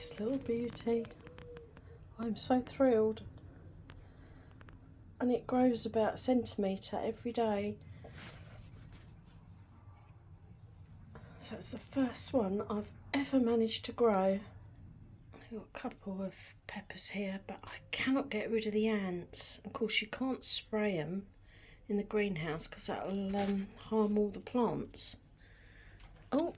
this little beauty. I'm so thrilled. And it grows about a centimetre every day. So it's the first one I've ever managed to grow. I've got a couple of peppers here, but I cannot get rid of the ants. Of course, you can't spray them in the greenhouse because that'll harm all the plants. Oh,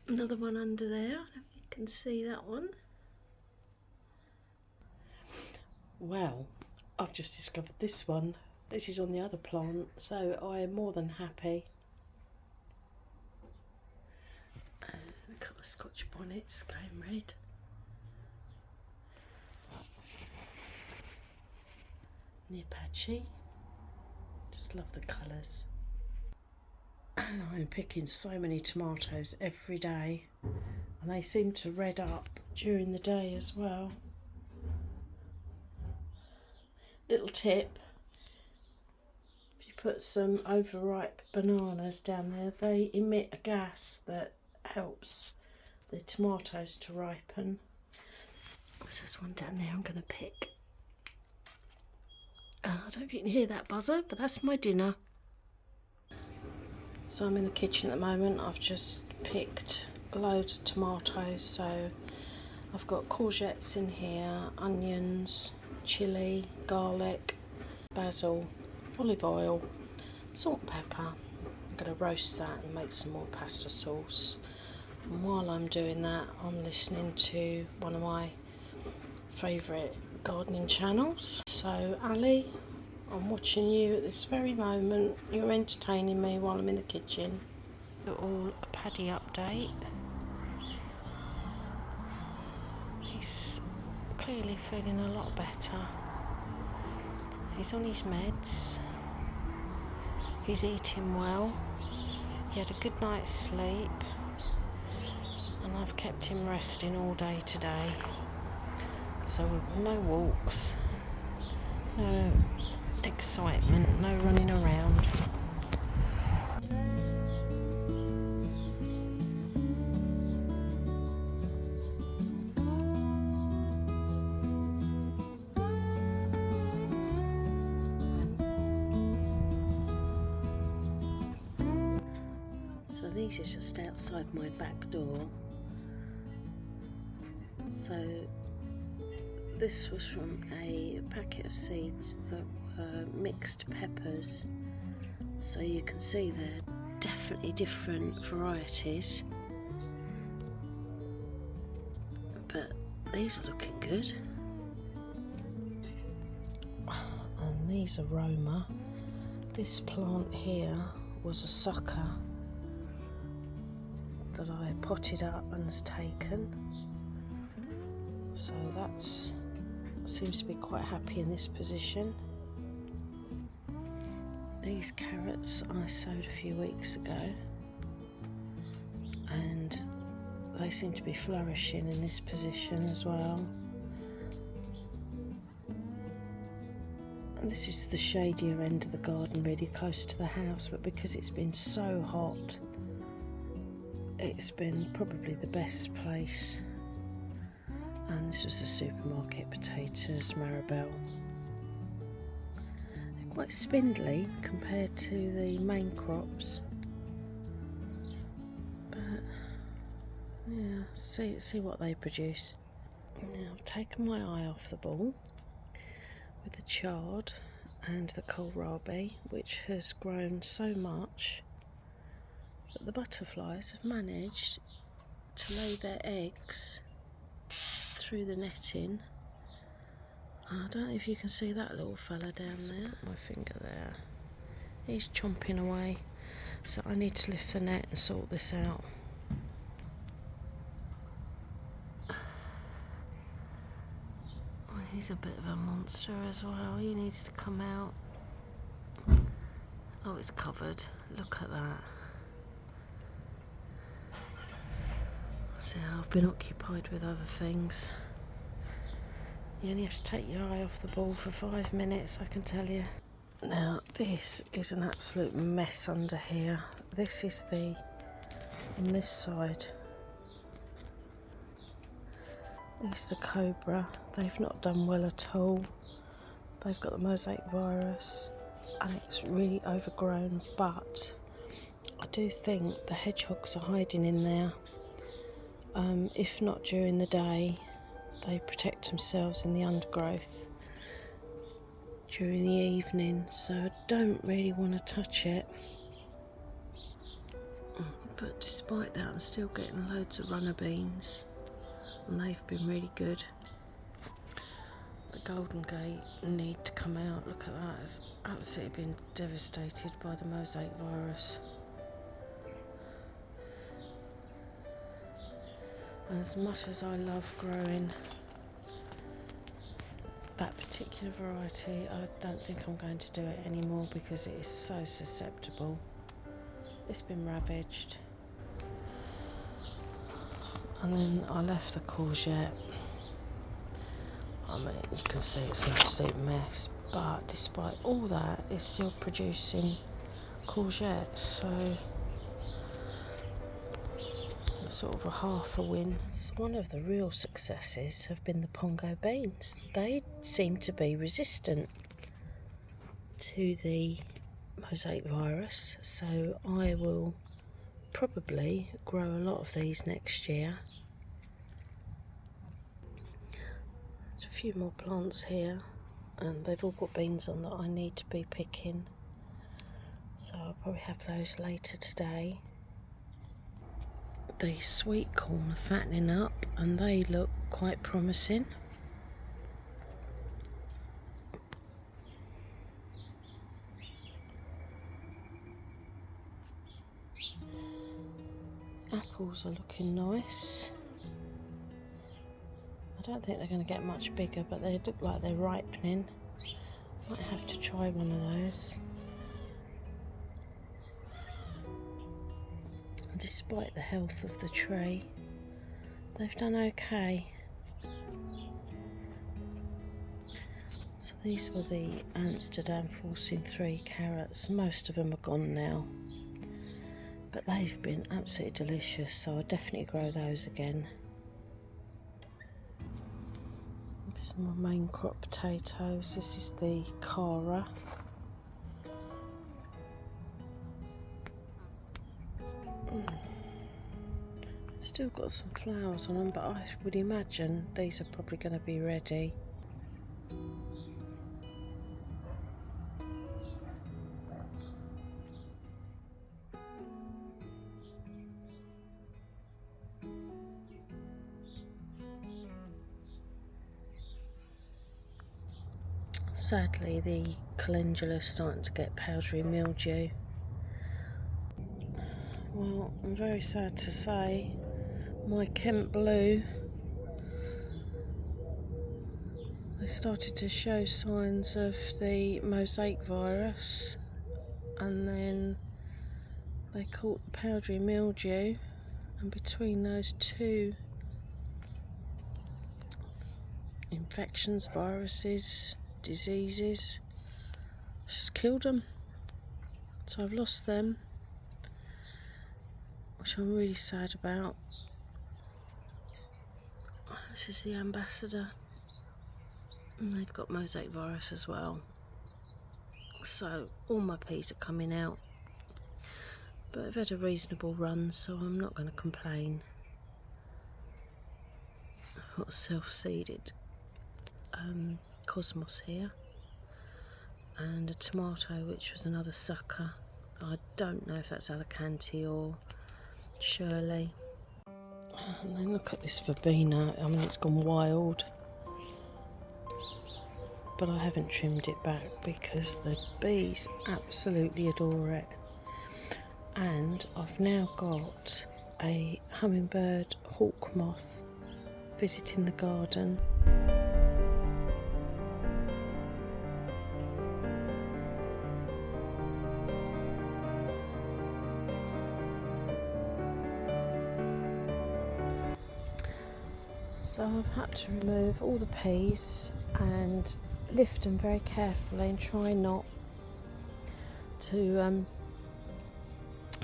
another one under there. I don't know if you can see that one. Well, I've just discovered this one. This is on the other plant, so I am more than happy. Look at my Scotch bonnets going red. The Apache. Just love the colours. And I'm picking so many tomatoes every day, and they seem to red up during the day as well. Little tip, if you put some overripe bananas down there, they emit a gas that helps the tomatoes to ripen. There's one down there I'm going to pick. I don't know if you can hear that buzzer, but that's my dinner. So I'm in the kitchen at the moment. I've just picked loads of tomatoes, so I've got courgettes in here, onions, chilli, garlic, basil, olive oil, salt and pepper. I'm going to roast that and make some more pasta sauce. And while I'm doing that, I'm listening to one of my favourite gardening channels. So Ali, I'm watching you at this very moment. You're entertaining me while I'm in the kitchen. All a Paddy update. He's clearly feeling a lot better. He's on his meds. He's eating well. He had a good night's sleep. And I've kept him resting all day today. So no walks, no excitement, no running around. So these are just outside my back door. So this was from a packet of seeds that were mixed peppers, so you can see they're definitely different varieties, but these are looking good. And these are Roma. This plant here was a sucker that I potted up and has taken, so that's seems to be quite happy in this position. These carrots I sowed a few weeks ago, and they seem to be flourishing in this position as well. And this is the shadier end of the garden, really close to the house, but because it's been so hot, it's been probably the best place. And this was the supermarket potatoes, Maribel. They're quite spindly compared to the main crops, but yeah, see what they produce. Now I've taken my eye off the ball with the chard and the kohlrabi, which has grown so much that the butterflies have managed to lay their eggs through the netting. I don't know if you can see that little fella down there. My finger there. He's chomping away, so I need to lift the net and sort this out. Oh, he's a bit of a monster as well. He needs to come out. Oh, it's covered. Look at that. So I've been occupied with other things. You only have to take your eye off the ball for 5 minutes, I can tell you. Now this is an absolute mess under here. This is on this side. Is the cobra. They've not done well at all. They've got the mosaic virus and it's really overgrown, but I do think the hedgehogs are hiding in there. If not during the day, they protect themselves in the undergrowth during the evening, so I don't really want to touch it. But despite that, I'm still getting loads of runner beans and they've been really good. The Golden Gate need to come out. Look at that, it's absolutely been devastated by the mosaic virus. And as much as I love growing that particular variety, I don't think I'm going to do it anymore because it is so susceptible. It's been ravaged. And then I left the courgette. I mean, you can see it's an absolute mess, but despite all that, it's still producing courgettes, so it's sort of a half a win. One of the real successes have been the pongo beans. They seem to be resistant to the mosaic virus, so I will probably grow a lot of these next year. There's a few more plants here and they've all got beans on that I need to be picking, so I'll probably have those later today. The sweet corn are fattening up and they look quite promising. Apples are looking nice. I don't think they're going to get much bigger, but they look like they're ripening. Might have to try one of those. And despite the health of the tree, they've done okay. So these were the Amsterdam Forcing 3 carrots. Most of them are gone now, but they've been absolutely delicious, so I'll definitely grow those again. This is my main crop potatoes. This is the Cara. Still got some flowers on them, but I would imagine these are probably going to be ready. Sadly, the calendula is starting to get powdery mildew. Well, I'm very sad to say my Kent Blue, they started to show signs of the mosaic virus, and then they caught the powdery mildew, and between those two infections, viruses, diseases, it's just killed them. So I've lost them, which I'm really sad about. This is the ambassador, and they've got mosaic virus as well. So all my peas are coming out, but I've had a reasonable run, so I'm not going to complain. I've got a self-seeded cosmos here, and a tomato which was another sucker. I don't know if that's Alicante or Shirley. And then look at this verbena. I mean, it's gone wild, but I haven't trimmed it back because the bees absolutely adore it. And I've now got a hummingbird hawk moth visiting the garden. So I've had to remove all the peas and lift them very carefully and try not to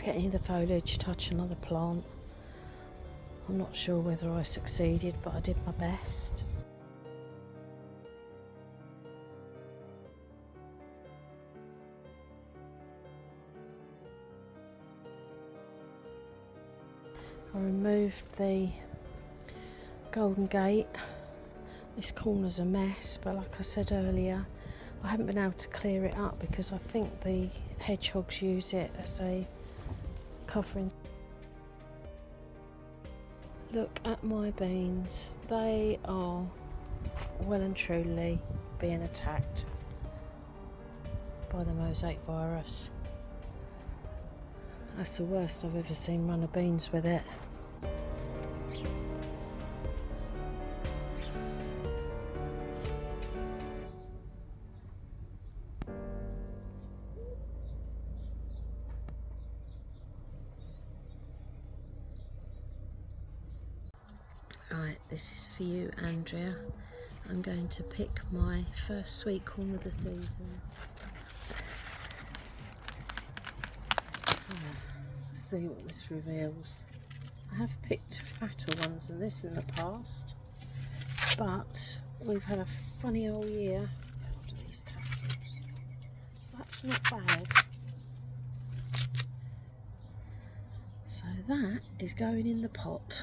get any of the foliage touch another plant. I'm not sure whether I succeeded, but I did my best. I removed the golden gate. This corner's a mess, but like I said earlier, I haven't been able to clear it up because I think the hedgehogs use it as a covering. Look at my beans. They are well and truly being attacked by the mosaic virus. That's the worst I've ever seen run of beans with it. Right, this is for you, Andrea. I'm going to pick my first sweet corn of the season. Let's see what this reveals. I have picked fatter ones than this in the past, but we've had a funny old year. Look at these tassels. That's not bad. So that is going in the pot.